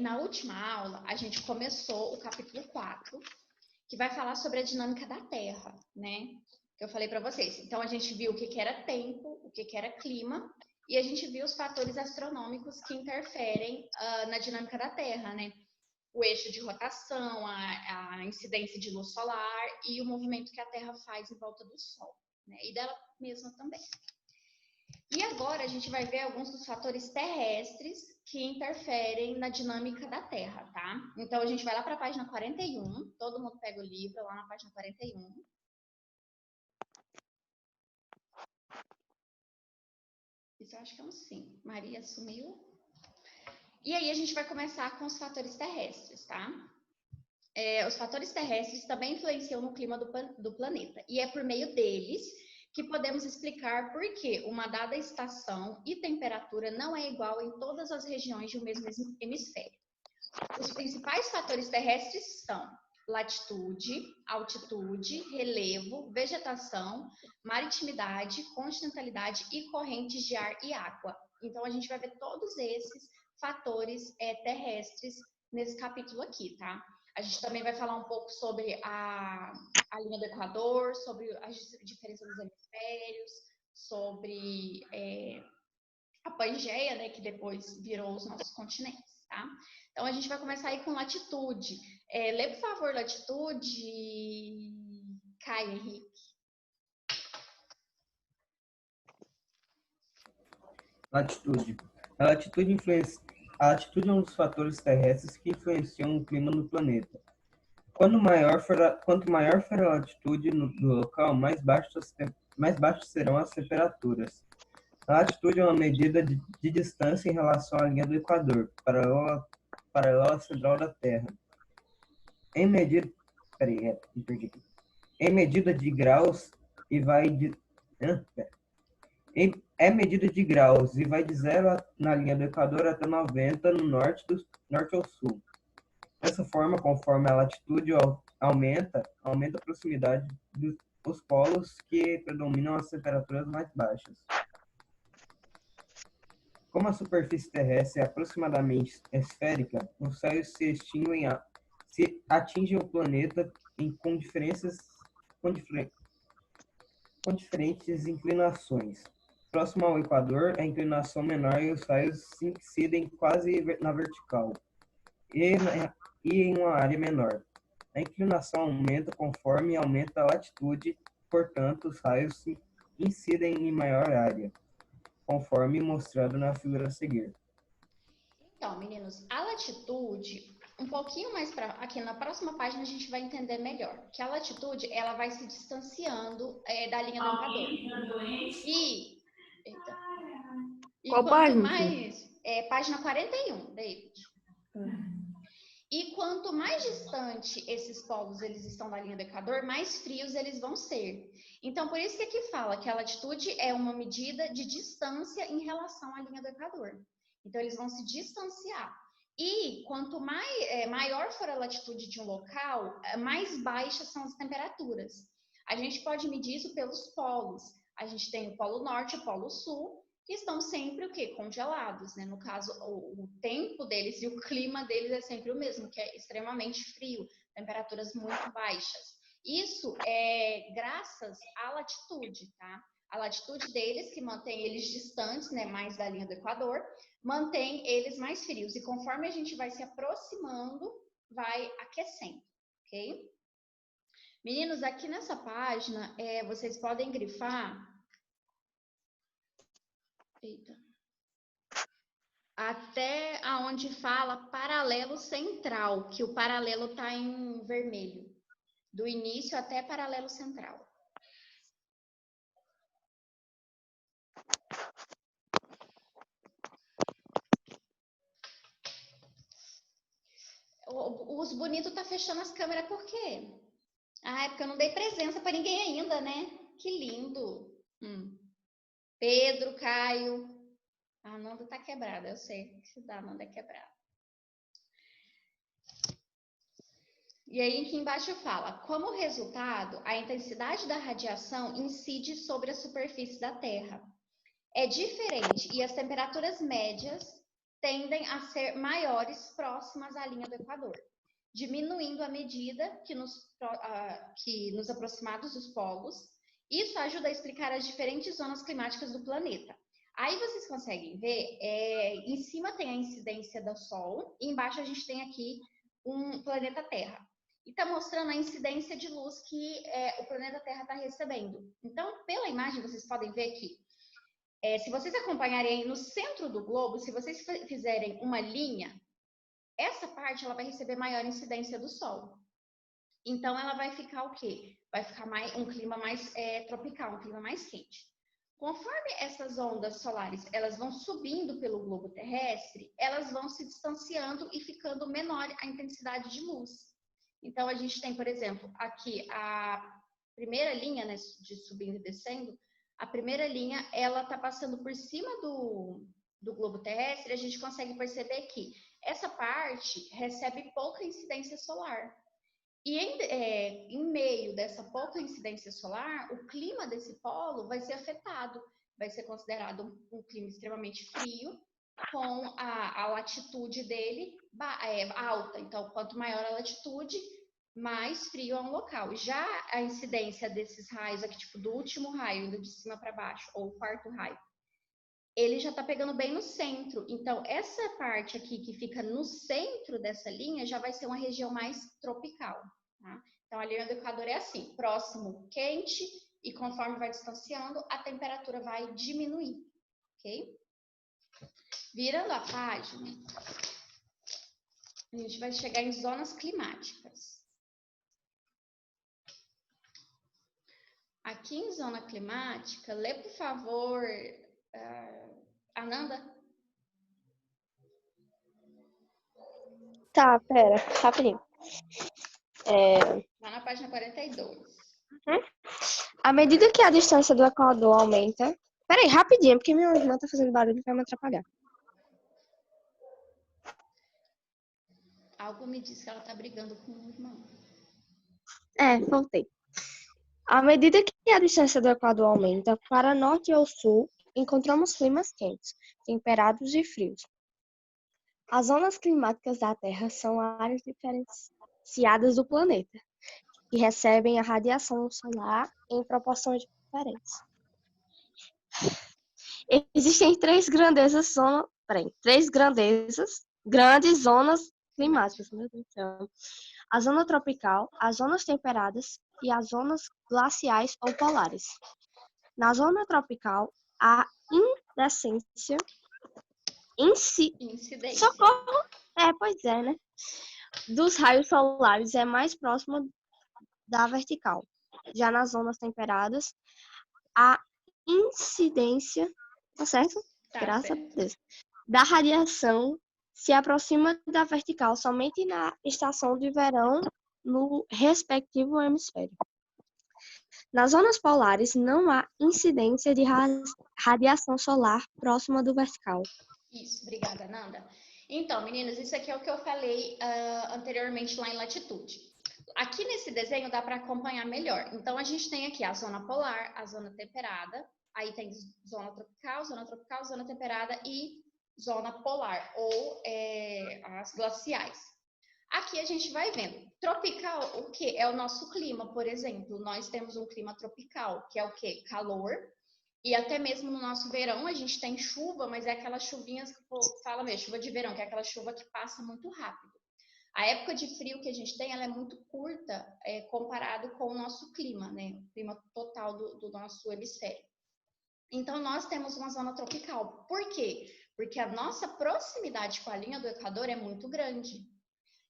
Na última aula, a gente começou o capítulo 4, que vai falar sobre a dinâmica da Terra, né? Que eu falei para vocês. Então, a gente viu o que era tempo, o que era clima, e a gente viu os fatores astronômicos que interferem na dinâmica da Terra, né? O eixo de rotação, a incidência de luz solar e o movimento que a Terra faz em volta do Sol, né? E dela mesma também. E agora a gente vai ver alguns dos fatores terrestres que interferem na dinâmica da Terra, tá? Então a gente vai lá para a página 41, todo mundo pega o livro lá na página 41. Isso eu acho que é um sim. Maria sumiu. E aí a gente vai começar com os fatores terrestres, tá? Os fatores terrestres também influenciam no clima do planeta. E é por meio deles que podemos explicar por que uma dada estação e temperatura não é igual em todas as regiões de um mesmo hemisfério. Os principais fatores terrestres são latitude, altitude, relevo, vegetação, maritimidade, continentalidade e correntes de ar e água. Então, a gente vai ver todos esses fatores terrestres nesse capítulo aqui, tá? A gente também vai falar um pouco sobre a linha do Equador, sobre a diferença dos hemisférios, sobre a Pangeia, né, que depois virou os nossos continentes, tá? Então, a gente vai começar aí com latitude. Lê, por favor, latitude, Caio Henrique. Latitude. A latitude é um dos fatores terrestres que influenciam o clima no planeta. Quanto maior for a latitude do local, mais baixas serão as temperaturas. A latitude é uma medida de distância em relação à linha do Equador, paralela à central da Terra. Em medida de graus e vai de... É medida de graus e vai de 0 na linha do Equador até 90 no norte ao sul. Dessa forma, conforme a latitude aumenta a proximidade dos polos que predominam as temperaturas mais baixas. Como a superfície terrestre é aproximadamente esférica, os raios se atingem o planeta com diferentes inclinações. Próximo ao Equador, a inclinação menor e os raios se incidem quase na vertical, e em uma área menor. A inclinação aumenta conforme aumenta a latitude, portanto, os raios incidem em maior área, conforme mostrado na figura a seguir. Então, meninos, a latitude, um pouquinho mais para aqui na próxima página a gente vai entender melhor que a latitude ela vai se distanciando da linha do Equador. E qual quanto página? mais página 41, David. E quanto mais distante esses polos eles estão da linha do Equador, mais frios eles vão ser. Então, por isso que aqui fala que a latitude é uma medida de distância em relação à linha do Equador. Então, eles vão se distanciar. E quanto maior for a latitude de um local, mais baixas são as temperaturas. A gente pode medir isso pelos polos. A gente tem o Polo Norte e o Polo Sul, que estão sempre o quê? Congelados, né? No caso, o tempo deles e o clima deles é sempre o mesmo, que é extremamente frio, temperaturas muito baixas. Isso é graças à latitude, tá? A latitude deles, que mantém eles distantes, né, mais da linha do Equador, mantém eles mais frios. E conforme a gente vai se aproximando, vai aquecendo, ok? Meninos, aqui nessa página, vocês podem grifar... Eita. Até aonde fala paralelo central, que o paralelo está em vermelho. Do início até paralelo central. Os bonitos tá fechando as câmeras por quê? Ah, é porque eu não dei presença para ninguém ainda, né? Que lindo. Pedro, Caio. A Nanda tá quebrada, eu sei que a Nanda é quebrada. E aí aqui embaixo fala, como resultado, a intensidade da radiação incide sobre a superfície da Terra. É diferente e as temperaturas médias tendem a ser maiores próximas à linha do Equador, diminuindo à medida que nos aproximados dos polos. Isso ajuda a explicar as diferentes zonas climáticas do planeta. Aí vocês conseguem ver, em cima tem a incidência do Sol, e embaixo a gente tem aqui um planeta Terra. E está mostrando a incidência de luz que o planeta Terra está recebendo. Então, pela imagem, vocês podem ver que, se vocês acompanharem aí no centro do globo, se vocês fizerem uma linha, essa parte ela vai receber maior incidência do Sol. Então, ela vai ficar o quê? Vai ficar um clima mais tropical, um clima mais quente. Conforme essas ondas solares elas vão subindo pelo globo terrestre, elas vão se distanciando e ficando menor a intensidade de luz. Então, a gente tem, por exemplo, aqui a primeira linha, né, de subindo e descendo, a primeira linha, ela está passando por cima do globo terrestre, e a gente consegue perceber que essa parte recebe pouca incidência solar. E em meio dessa pouca incidência solar, o clima desse polo vai ser afetado, vai ser considerado um clima extremamente frio, com a latitude dele alta. Então, quanto maior a latitude, mais frio é um local. Já a incidência desses raios aqui, tipo do último raio, indo de cima para baixo, ou o quarto raio, ele já está pegando bem no centro. Então, essa parte aqui que fica no centro dessa linha já vai ser uma região mais tropical. Tá? Então, a linha do Equador é assim, próximo quente, e conforme vai distanciando, a temperatura vai diminuir, ok? Virando a página, a gente vai chegar em zonas climáticas. Aqui em zona climática, lê, por favor, Ananda. Tá, pera, rapidinho. Lá na página 42. À medida que a distância do Equador aumenta... Peraí, rapidinho, porque minha irmã tá fazendo barulho e vai me atrapalhar. Algo me diz que ela tá brigando com o irmão. Voltei. À medida que a distância do Equador aumenta, para norte ou sul, encontramos climas quentes, temperados e frios. As zonas climáticas da Terra são áreas diferenciadas do planeta, que recebem a radiação solar em proporções diferentes. Existem três grandes zonas climáticas, meu Deus do céu. A zona tropical, as zonas temperadas e as zonas glaciais ou polares. Na zona tropical, a incidência. Socorro! Pois é, né? Dos raios solares é mais próxima da vertical. Já nas zonas temperadas, a incidência, tá certo? Graças a Deus. Da radiação se aproxima da vertical somente na estação de verão no respectivo hemisfério. Nas zonas polares não há incidência de radiação solar próxima do vertical. Isso, obrigada, Nanda. Então, meninas, isso aqui é o que eu falei anteriormente lá em latitude. Aqui nesse desenho dá para acompanhar melhor. Então, a gente tem aqui a zona polar, a zona temperada, aí tem zona tropical, zona temperada e zona polar, ou as glaciais. Aqui a gente vai vendo. Tropical, o que? É o nosso clima, por exemplo. Nós temos um clima tropical, que é o quê? Calor. E até mesmo no nosso verão a gente tem chuva, mas é aquelas chuvinhas que fala mesmo, chuva de verão, que é aquela chuva que passa muito rápido. A época de frio que a gente tem, ela é muito curta comparado com o nosso clima, né? O clima total do nosso hemisfério. Então, nós temos uma zona tropical. Por quê? Porque a nossa proximidade com a linha do Equador é muito grande.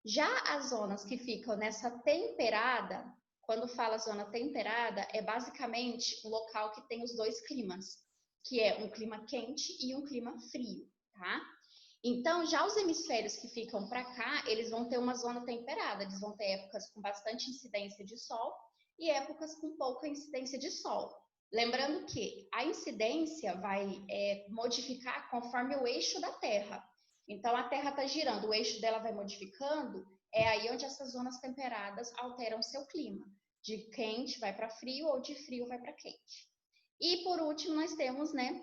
Já as zonas que ficam nessa temperada, quando fala zona temperada, é basicamente um local que tem os dois climas, que é um clima quente e um clima frio, tá? Então, já os hemisférios que ficam para cá, eles vão ter uma zona temperada, eles vão ter épocas com bastante incidência de sol e épocas com pouca incidência de sol. Lembrando que a incidência vai modificar conforme o eixo da Terra. Então, a Terra está girando, o eixo dela vai modificando, é aí onde essas zonas temperadas alteram seu clima. De quente vai para frio ou de frio vai para quente. E, por último, nós temos, né,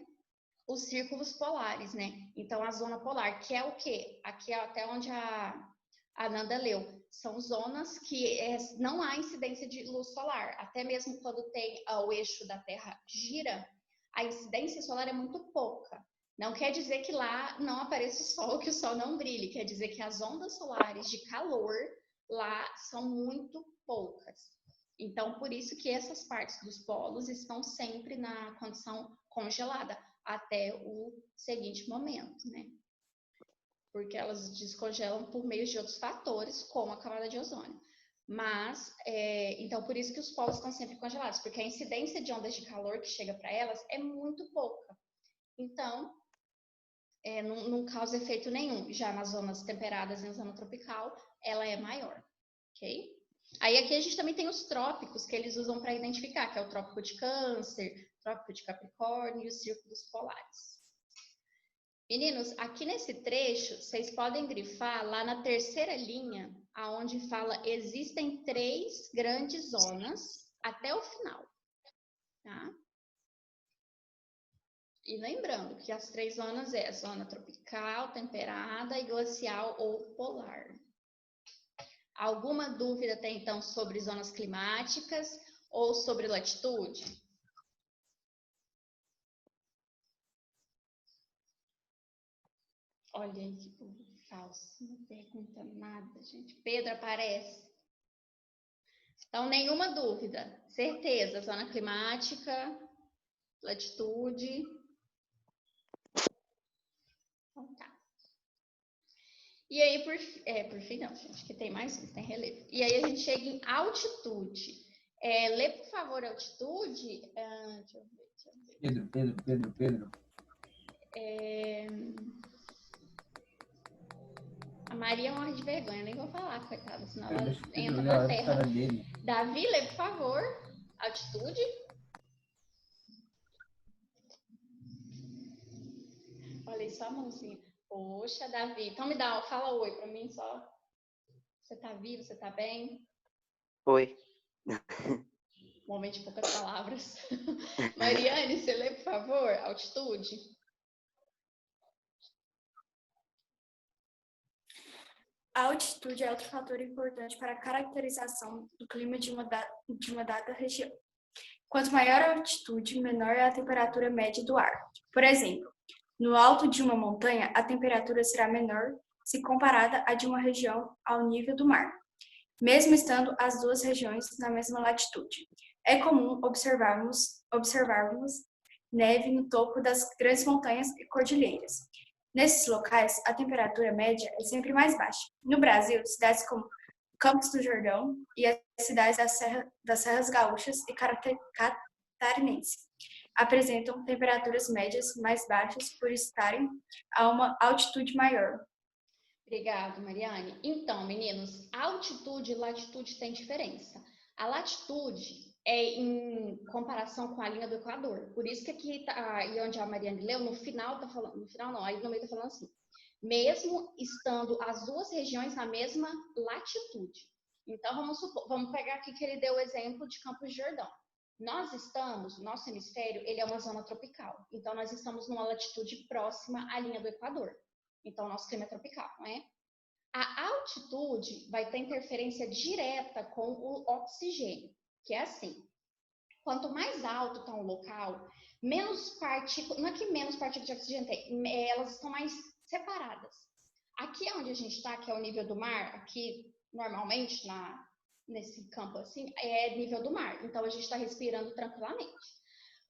os círculos polares, né? Então, a zona polar, que é o quê? Aqui é até onde a Nanda leu. São zonas que não há incidência de luz solar. Até mesmo quando tem o eixo da Terra gira, a incidência solar é muito pouca. Não quer dizer que lá não apareça o sol, que o sol não brilhe. Quer dizer que as ondas solares de calor lá são muito poucas. Então, por isso que essas partes dos polos estão sempre na condição congelada até o seguinte momento, né? Porque elas descongelam por meio de outros fatores, como a camada de ozônio. Mas, então, por isso que os polos estão sempre congelados, porque a incidência de ondas de calor que chega para elas é muito pouca. Então, não causa efeito nenhum. Já nas zonas temperadas e na zona tropical, ela é maior, ok? Aí aqui a gente também tem os trópicos que eles usam para identificar, que é o trópico de Câncer, trópico de Capricórnio e os círculos polares. Meninos, aqui nesse trecho, vocês podem grifar lá na terceira linha, aonde fala existem 3 grandes zonas até o final, tá? E lembrando que as 3 zonas é a zona tropical, temperada e glacial ou polar. Alguma dúvida até então sobre zonas climáticas ou sobre latitude? Olha aí que povo falso, não pergunta nada, gente. Pedro aparece. Então, nenhuma dúvida. Certeza, zona climática, latitude. Então tá. E aí, por fim, não, gente, que tem mais um, tem relevo. E aí a gente chega em altitude. Lê, por favor, altitude. Deixa eu ver. Pedro. A Maria morre de vergonha, nem vou falar, coitada, senão ela entra olhar na a terra. cara dele. Davi, lê, por favor, altitude. Olha só a mãozinha. Poxa, Davi. Então fala oi pra mim só. Você tá vivo? Você tá bem? Oi. Momento de poucas palavras. Mariane, você lê, por favor, altitude. A altitude é outro fator importante para a caracterização do clima de uma dada região. Quanto maior a altitude, menor é a temperatura média do ar. Por exemplo, no alto de uma montanha, a temperatura será menor se comparada à de uma região ao nível do mar, mesmo estando as duas regiões na mesma latitude. É comum observarmos neve no topo das grandes montanhas e cordilheiras. Nesses locais, a temperatura média é sempre mais baixa. No Brasil, cidades como Campos do Jordão e as cidades das Serras Gaúchas e Catarinense apresentam temperaturas médias mais baixas por estarem a uma altitude maior. Obrigada, Mariane. Então, meninos, altitude e latitude tem diferença. A latitude é em comparação com a linha do Equador. Por isso que aqui, e onde a Mariane leu, no final tá falando, no final não, aí no meio tá falando assim, mesmo estando as duas regiões na mesma latitude. Então, vamos pegar aqui que ele deu o exemplo de Campos de Jordão. Nosso hemisfério, ele é uma zona tropical. Então, nós estamos numa latitude próxima à linha do Equador. Então, nosso clima é tropical, não é? A altitude vai ter interferência direta com o oxigênio, que é assim. Quanto mais alto está um local, menos partículas, não é que menos partículas de oxigênio tem, elas estão mais separadas. Aqui onde a gente está, que é o nível do mar, aqui normalmente nesse campo assim, é nível do mar. Então a gente está respirando tranquilamente.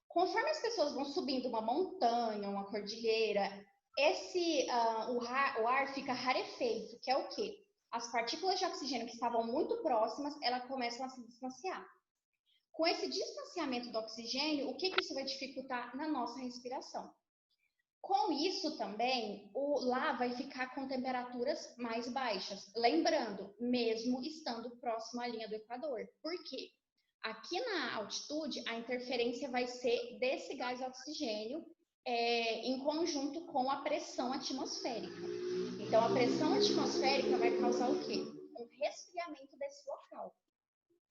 Conforme as pessoas vão subindo uma montanha, uma cordilheira, o ar fica rarefeito, que é o quê? As partículas de oxigênio que estavam muito próximas, elas começam a se distanciar. Com esse distanciamento do oxigênio, o que isso vai dificultar na nossa respiração? Com isso também, o lá vai ficar com temperaturas mais baixas. Lembrando, mesmo estando próximo à linha do Equador. Por quê? Aqui na altitude, a interferência vai ser desse gás oxigênio em conjunto com a pressão atmosférica. Então, a pressão atmosférica vai causar o quê? Um resfriamento desse local.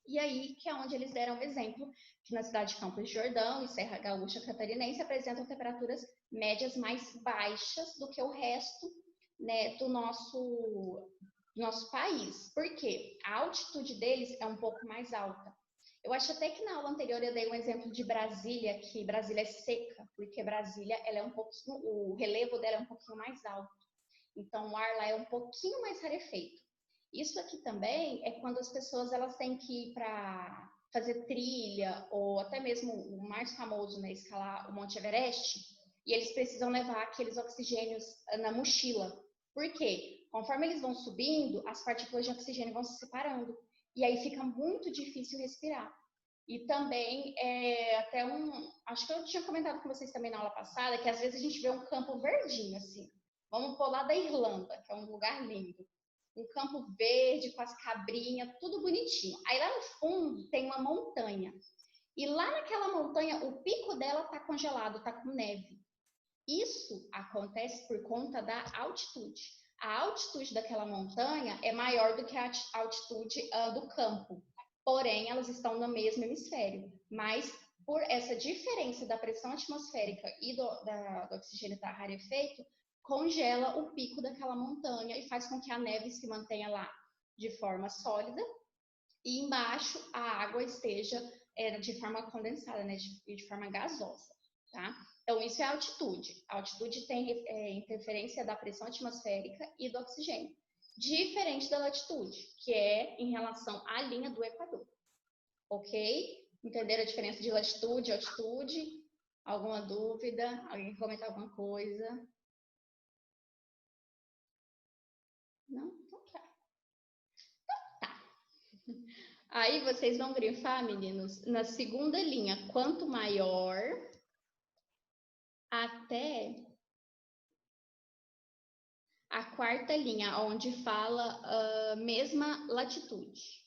E aí, que é onde eles deram o exemplo, que na cidade de Campos de Jordão e Serra Gaúcha Catarinense apresentam temperaturas médias mais baixas do que o resto, né, do nosso país. Por quê? A altitude deles é um pouco mais alta. Eu acho até que na aula anterior eu dei um exemplo de Brasília, que Brasília é seca, porque Brasília ela é um pouquinho, o relevo dela é um pouquinho mais alto. Então o ar lá é um pouquinho mais rarefeito. Isso aqui também é quando as pessoas elas têm que ir para fazer trilha, ou até mesmo o mais famoso, né, escalar o Monte Everest, e eles precisam levar aqueles oxigênios na mochila. Por quê? Conforme eles vão subindo, as partículas de oxigênio vão se separando, e aí fica muito difícil respirar. E também, até acho que eu tinha comentado com vocês também na aula passada, que às vezes a gente vê um campo verdinho, assim. Vamos por lá da Irlanda, que é um lugar lindo. Um campo verde, com as cabrinhas, tudo bonitinho. Aí lá no fundo tem uma montanha. E lá naquela montanha, o pico dela está congelado, está com neve. Isso acontece por conta da altitude. A altitude daquela montanha é maior do que a altitude do campo. Porém, elas estão no mesmo hemisfério. Mas por essa diferença da pressão atmosférica e do oxigênio estar rarefeito, congela o pico daquela montanha e faz com que a neve se mantenha lá de forma sólida e embaixo a água esteja de forma condensada, né, de forma gasosa, tá? Então, isso é a altitude. A altitude tem interferência da pressão atmosférica e do oxigênio, diferente da latitude, que é em relação à linha do Equador, ok? Entenderam a diferença de latitude e altitude? Alguma dúvida? Alguém quer comentar alguma coisa? Não? Então tá. Aí vocês vão grifar, meninos, na segunda linha, quanto maior, até a quarta linha, onde fala mesma latitude.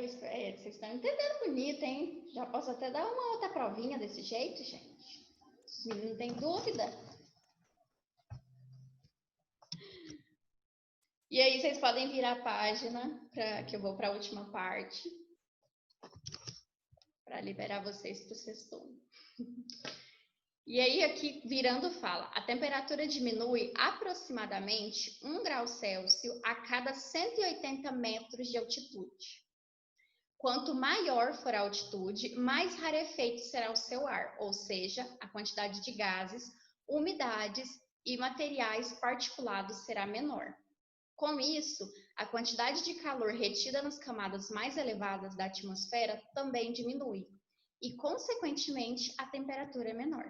Vocês estão entendendo bonito, hein? Já posso até dar uma outra provinha desse jeito, gente. Não tem dúvida. E aí vocês podem virar a página, que eu vou para a última parte, para liberar vocês para o sexto. E aí aqui, virando, fala, a temperatura diminui aproximadamente 1 grau Celsius a cada 180 metros de altitude. Quanto maior for a altitude, mais rarefeito será o seu ar, ou seja, a quantidade de gases, umidades e materiais particulados será menor. Com isso, a quantidade de calor retida nas camadas mais elevadas da atmosfera também diminui, e, consequentemente, a temperatura é menor.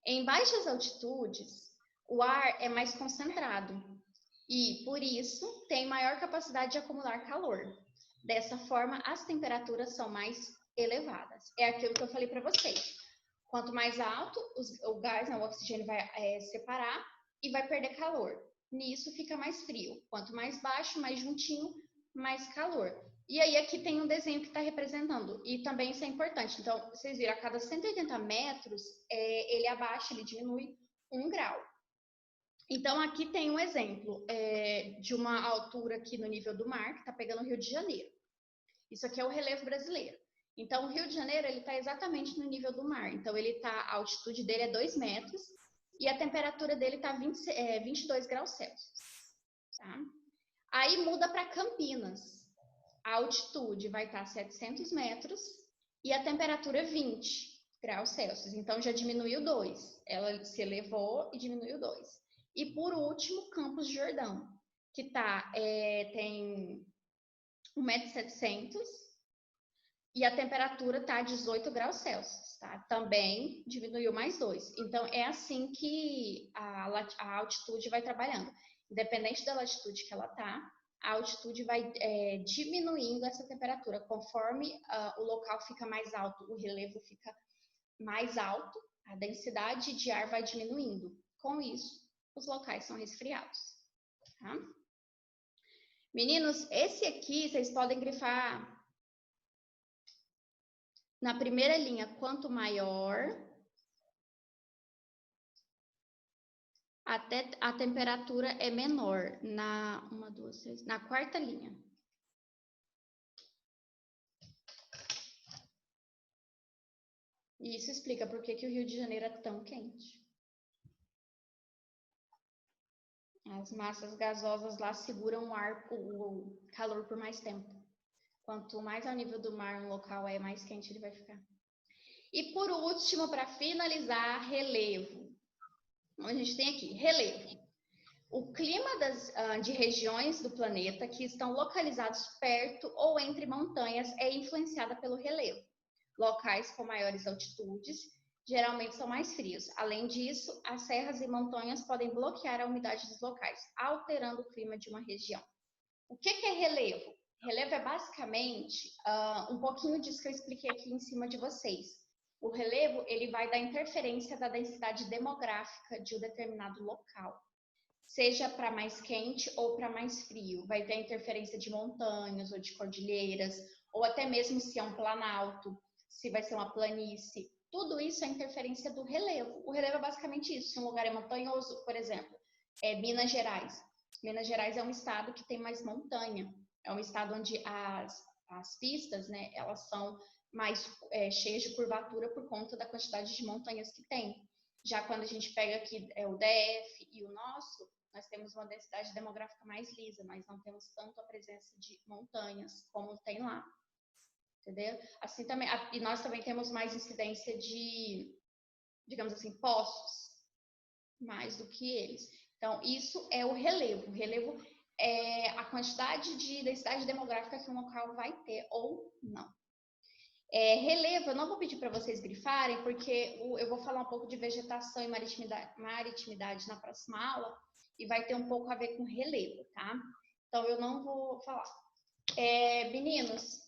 Em baixas altitudes, o ar é mais concentrado e, por isso, tem maior capacidade de acumular calor. Dessa forma, as temperaturas são mais elevadas. É aquilo que eu falei para vocês. Quanto mais alto, o gás, o oxigênio vai separar e vai perder calor. Nisso fica mais frio. Quanto mais baixo, mais juntinho, mais calor. E aí aqui tem um desenho que está representando. E também isso é importante. Então, vocês viram, a cada 180 metros, ele abaixa, ele diminui 1 grau. Então, aqui tem um exemplo de uma altura aqui no nível do mar, que está pegando o Rio de Janeiro. Isso aqui é o relevo brasileiro. Então, o Rio de Janeiro, ele está exatamente no nível do mar. Então, a altitude dele é 2 metros e a temperatura dele está 22 graus Celsius. Tá? Aí, muda para Campinas. A altitude vai estar 700 metros e a temperatura 20 graus Celsius. Então, já diminuiu 2. Ela se elevou e diminuiu 2. E, por último, Campos de Jordão, que tem 1,7 m e a temperatura está a 18 graus Celsius, tá? Também diminuiu mais 2. Então, é assim que a altitude vai trabalhando. Independente da latitude que ela está, a altitude vai diminuindo essa temperatura. Conforme o local fica mais alto, o relevo fica mais alto, a densidade de ar vai diminuindo. Com isso, os locais são resfriados, tá? Meninos, esse aqui vocês podem grifar na primeira linha, quanto maior, Até a temperatura é menor na 1, 2, 3, na quarta linha. E isso explica por que o Rio de Janeiro é tão quente. As massas gasosas lá seguram o calor por mais tempo. Quanto mais ao nível do mar um local é, mais quente ele vai ficar. E por último, para finalizar, relevo. Então, a gente tem aqui, relevo. O clima de regiões do planeta que estão localizados perto ou entre montanhas é influenciada pelo relevo. Locais com maiores altitudes geralmente são mais frios. Além disso, as serras e montanhas podem bloquear a umidade dos locais, alterando o clima de uma região. O que é relevo? Relevo é basicamente um pouquinho disso que eu expliquei aqui em cima de vocês. O relevo ele vai da interferência da densidade demográfica de um determinado local, seja para mais quente ou para mais frio. Vai ter a interferência de montanhas ou de cordilheiras, ou até mesmo se é um planalto, se vai ser uma planície. Tudo isso é interferência do relevo. O relevo é basicamente isso. Se um lugar é montanhoso, por exemplo, Minas Gerais. Minas Gerais é um estado que tem mais montanha. É um estado onde as pistas, né, elas são mais cheias de curvatura por conta da quantidade de montanhas que tem. Já quando a gente pega aqui o DF e o nosso, nós temos uma densidade demográfica mais lisa, mas não temos tanto a presença de montanhas como tem lá. Entendeu? Assim também, e nós também temos mais incidência de, digamos assim, poços, mais do que eles. Então, isso é o relevo. O relevo é a quantidade de densidade demográfica que um local vai ter ou não. Relevo, eu não vou pedir para vocês grifarem, porque eu vou falar um pouco de vegetação e maritimidade na próxima aula, e vai ter um pouco a ver com relevo, tá? Então, eu não vou falar. Meninos,